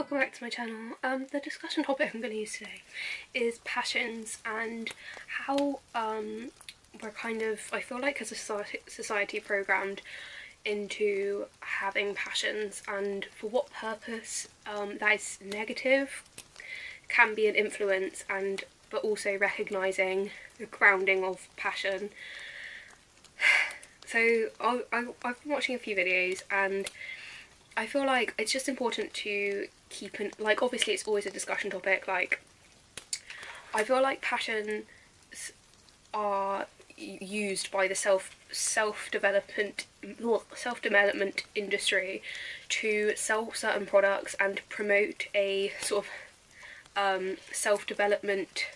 welcome back to my channel. The discussion topic I'm going to use today is passions and how we're kind of, I feel like as a society programmed into having passions, and for what purpose that is negative, can be an influence, and but also recognising the grounding of passion. So I've been watching a few videos and I feel like it's just important to keep an, like, obviously it's always a discussion topic, like I feel like passions are used by the self-development industry to sell certain products and promote a sort of self-development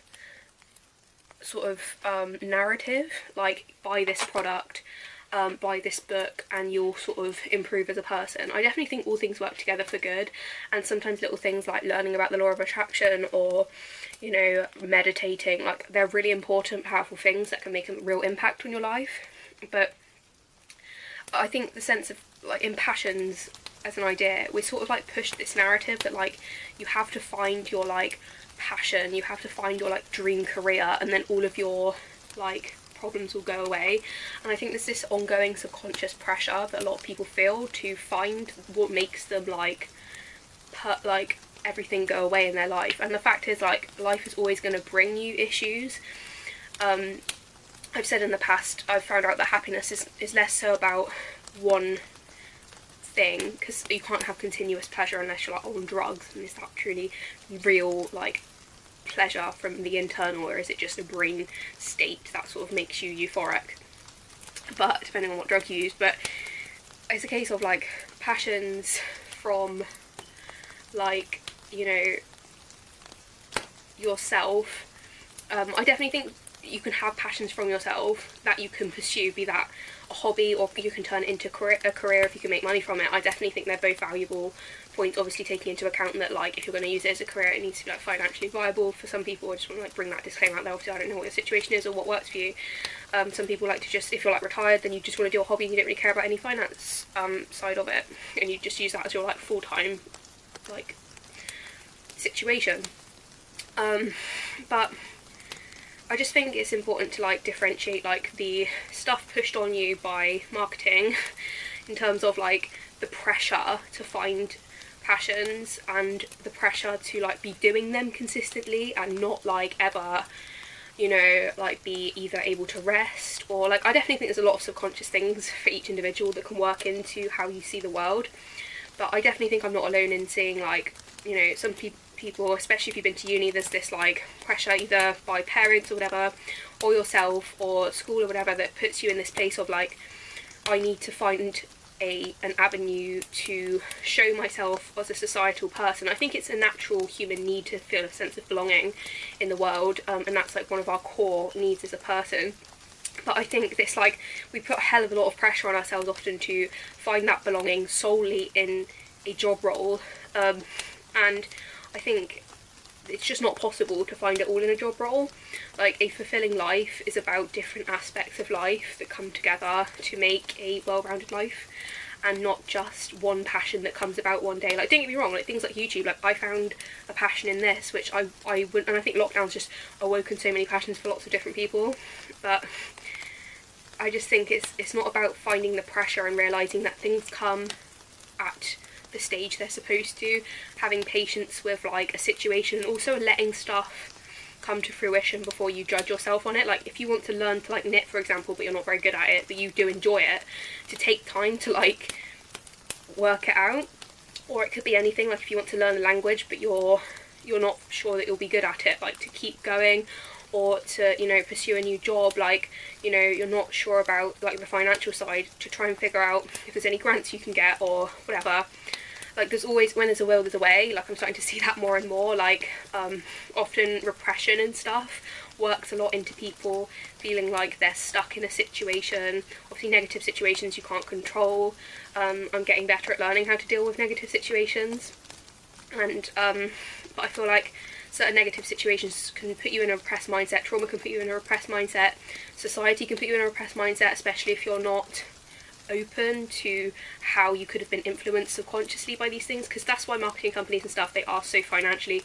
sort of narrative, like buy this product, buy this book and you'll sort of improve as a person. I definitely think all things work together for good, and sometimes little things like learning about the law of attraction or, you know, meditating, like they're really important, powerful things that can make a real impact on your life. But I think the sense of, like, in passions as an idea, we sort of like pushed this narrative that like you have to find your like passion, you have to find your like dream career, and then all of your like problems will go away. And I think there's this ongoing subconscious pressure that a lot of people feel to find what makes them like everything go away in their life. And the fact is, like, life is always going to bring you issues. I've said in the past, I've found out that happiness is less so about one thing, because you can't have continuous pleasure unless you're like on drugs, and is that truly real like pleasure from the internal, or is it just a brain state that sort of makes you euphoric? But depending on what drug you use. But it's a case of like passions from, like, you know, yourself. I definitely think you can have passions from yourself that you can pursue, be that a hobby or you can turn it into a career if you can make money from it. I definitely think they're both valuable points, obviously taking into account that, like, if you're going to use it as a career, it needs to be like financially viable for some people. I just want to like bring that disclaimer out there. Obviously I don't know what your situation is or what works for you. Some people like to just, if you're like retired, then you just want to do a hobby and you don't really care about any finance side of it, and you just use that as your like full-time like situation. But I just think it's important to like differentiate like the stuff pushed on you by marketing in terms of like the pressure to find passions and the pressure to like be doing them consistently and not like ever, you know, like be either able to rest or like, I definitely think there's a lot of subconscious things for each individual that can work into how you see the world. But I definitely think I'm not alone in seeing, like, you know, some people, especially if you've been to uni, there's this like pressure either by parents or whatever, or yourself or school or whatever, that puts you in this place of like, I need to find an avenue to show myself as a societal person. I think it's a natural human need to feel a sense of belonging in the world, and that's like one of our core needs as a person. But I think this, like, we put a hell of a lot of pressure on ourselves often to find that belonging solely in a job role, and I think it's just not possible to find it all in a job role. Like, a fulfilling life is about different aspects of life that come together to make a well-rounded life, and not just one passion that comes about one day. Like, don't get me wrong, like things like YouTube, like I found a passion in this, which I wouldn't, and I think lockdown's just awoken so many passions for lots of different people. But I just think it's not about finding the pressure and realising that things come at the stage they're supposed to, having patience with like a situation, and also letting stuff come to fruition before you judge yourself on it. Like, if you want to learn to like knit, for example, but you're not very good at it, but you do enjoy it, to take time to like work it out. Or it could be anything, like if you want to learn a language but you're not sure that you'll be good at it, like to keep going. Or to, you know, pursue a new job, like, you know, you're not sure about like the financial side, to try and figure out if there's any grants you can get or whatever. Like, there's always, when there's a will there's a way. Like, I'm starting to see that more and more. Like, often repression and stuff works a lot into people feeling like they're stuck in a situation. Obviously negative situations you can't control. I'm getting better at learning how to deal with negative situations, and but I feel like certain negative situations can put you in a repressed mindset. Trauma can put you in a repressed mindset. Society can put you in a repressed mindset, especially if you're not open to how you could have been influenced subconsciously by these things, because that's why marketing companies and stuff, they are so financially